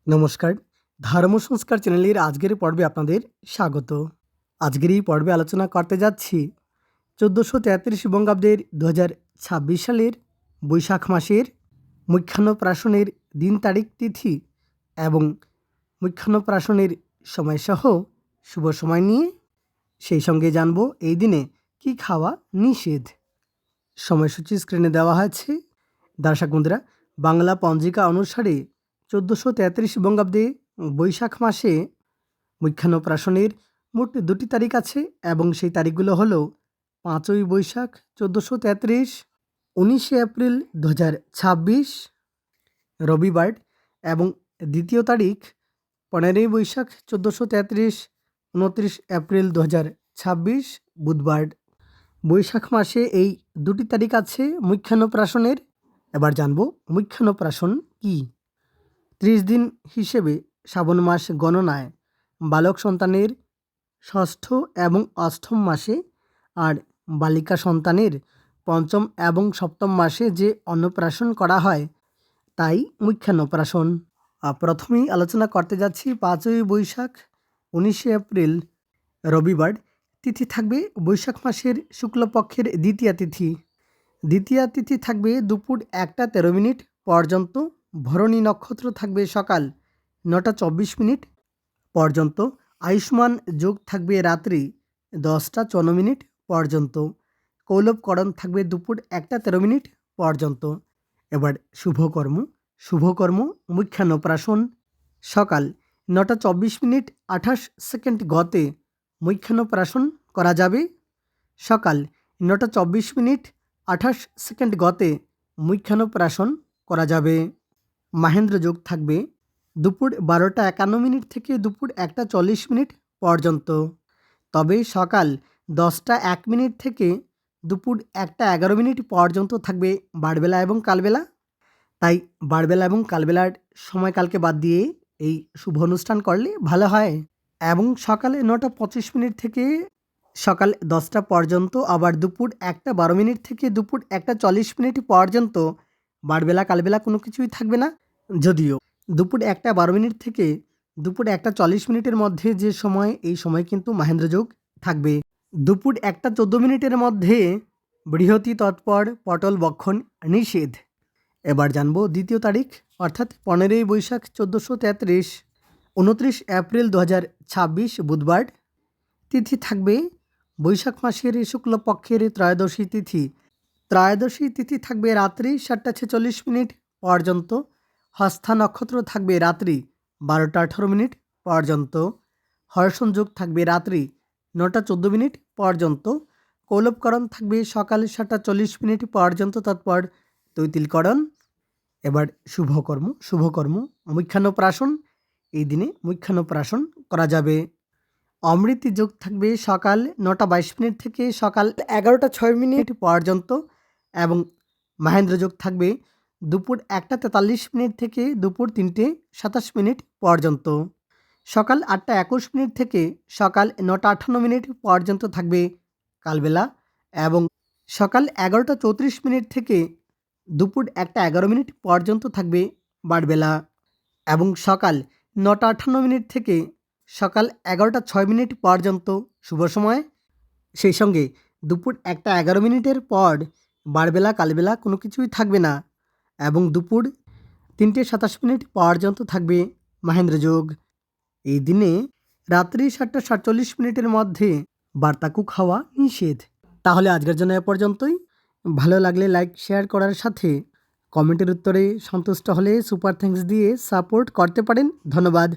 নমস্কার। ধর্ম সংস্কার চ্যানেলের আজকের পর্বে আপনাদের স্বাগত। আজকের এই পর্বে আলোচনা করতে যাচ্ছি ১৪৩৩ বঙ্গাব্দের ২০২৬ সালের বৈশাখ মাসের মুখ্যান্নপ্রাশনের দিন তারিখ তিথি এবং মুখ্যান্নপ্রাশনের সময়সহ শুভ সময় নিয়ে। সেই সঙ্গে জানব এই দিনে কি খাওয়া নিষেধ। সময়সূচি স্ক্রিনে দেওয়া হয়েছে। দর্শক বন্ধুরা, বাংলা পঞ্জিকা অনুসারে ১৪৩৩ বঙ্গাব্দে বৈশাখ মাসে মুখ্যান্নপ্রাশনের মোট ২টি তারিখ আছে এবং সেই তারিখগুলো হলো ৫ই বৈশাখ ১৪৩৩, ১৯শে এপ্রিল ২০২৬ রবিবার এবং দ্বিতীয় তারিখ ১৫ই বৈশাখ ১৪৩৩, ২৯ এপ্রিল ২০২৬ বুধবার। বৈশাখ মাসে এই ২টি তারিখ আছে মুখ্যান্নপ্রাশনের। এবার জানব মুখ্যান্নপ্রাশন কী। ৩০ দিন হিসেবে শ্রাবণ মাস গণনায় বালক সন্তানের ষষ্ঠ এবং অষ্টম মাসে আর বালিকা সন্তানের পঞ্চম এবং সপ্তম মাসে যে অন্নপ্রাশন করা হয় তাই মুখ্যান্নপ্রাশন। প্রথমেই আলোচনা করতে যাচ্ছি ৫ই বৈশাখ ১৯শে এপ্রিল রবিবার। তিথি থাকবে বৈশাখ মাসের শুক্লপক্ষের দ্বিতীয়া তিথি। দ্বিতীয়া তিথি থাকবে দুপুর ১টা ১৩ মিনিট পর্যন্ত। ভরণী নক্ষত্র থাকবে সকাল ৯টা ২৪ মিনিট পর্যন্ত। আয়ুষ্মান যোগ থাকবে রাত্রি ১০টা ৫৪ মিনিট পর্যন্ত। কৌলবকরণ থাকবে দুপুর ১টা ১৩ মিনিট পর্যন্ত। এবার শুভকর্ম মুখ্যান্নপ্রাশন সকাল ৯টা ২৪ মিনিট ২৮ সেকেন্ড গতে মুখ্যান্নপ্রাশন করা যাবে। সকাল ৯টা ২৪ মিনিট ২৮ সেকেন্ড গতে মুখ্যান্নপ্রাশন করা যাবে। মাহেন্দ্র যোগ থাকবে দুপুর ১২টা ৫১ মিনিট থেকে দুপুর ১টা ৪০ মিনিট পর্যন্ত। তবে সকাল ১০টা ১ মিনিট থেকে দুপুর ১টা ১১ মিনিট পর্যন্ত থাকবে বারবেলা এবং কালবেলা। তাই বারবেলা এবং কালবেলার সময়কালকে বাদ দিয়ে এই শুভ অনুষ্ঠান করলে ভালো হয়। এবং সকালে ৯টা ২৫ মিনিট থেকে সকাল ১০টা পর্যন্ত, আবার দুপুর ১টা ১২ মিনিট থেকে দুপুর ১টা ৪০ মিনিট পর্যন্ত বারবেলা কালবেলা কোনো কিছুই থাকবে না। যদিও দুপুর ১টা ১২ মিনিট থেকে দুপুর ১টা ৪০ মিনিটের মধ্যে যে সময়, এই সময় কিন্তু মাহেন্দ্র যোগ থাকবে। দুপুর ১টা ১৪ মিনিটের মধ্যে বৃহতি তৎপর পটল বক্ষণ নিষেধ। এবার জানবো দ্বিতীয় তারিখ অর্থাৎ ১৫ই বৈশাখ ১৪৩৩, ২৯ এপ্রিল ২০২৬ বুধবার। তিথি থাকবে বৈশাখ মাসের শুক্লপক্ষের ত্রয়োদশী তিথি। ত্রয়োদশী তিথি থাকবে রাত্রি ৭টা ৪৬ মিনিট পর্যন্ত। হস্থা নক্ষত্র থাকবে রাত্রি ১২টা ১৮ মিনিট পর্যন্ত। হর্ষণ যোগ থাকবে রাত্রি ৯টা ১৪ মিনিট পর্যন্ত। কৌলবকরণ থাকবে সকাল ৭টা ৪০ মিনিট পর্যন্ত তৎপর তৈতিলকরণ। এবার শুভকর্ম মুখ্যান্নপ্রাশন। এই দিনে মুখ্যান্নপ্রাশন করা যাবে। অমৃতি যোগ থাকবে সকাল ৯টা ২২ মিনিট থেকে সকাল ১১টা ৬ মিনিট পর্যন্ত এবং মাহেন্দ্র যোগ থাকবে দুপুর ১টা ৪৩ মিনিট থেকে দুপুর ৩টে ২৭ মিনিট পর্যন্ত। সকাল ৮টা ২১ মিনিট থেকে সকাল ৯টা ৫৮ মিনিট পর্যন্ত থাকবে কালবেলা এবং সকাল ১১টা ৩৪ মিনিট থেকে দুপুর ১টা ১১ মিনিট পর্যন্ত থাকবে বারবেলা এবং সকাল ৯টা ৫৮ মিনিট থেকে সকাল ১১টা ৬ মিনিট পর্যন্ত শুভ সময়। সেই সঙ্গে দুপুর ১টা ১১ মিনিটের পর বারবেলা কালবেলা কোনো কিছুই থাকবে না এবং দুপুর ৩টে ২৭ মিনিট পর্যন্ত থাকবে মাহেন্দ্র যোগ। এই দিনে রাত্রি ৭টা ৪৭ মিনিটের মধ্যে বার্তাকু খাওয়া নিষেধ। তাহলে আজকের জন্য এ পর্যন্তই। ভালো লাগলে লাইক শেয়ার করার সাথে কমেন্টের উত্তরে সন্তুষ্ট হলে সুপার থ্যাঙ্কস দিয়ে সাপোর্ট করতে পারেন। ধন্যবাদ।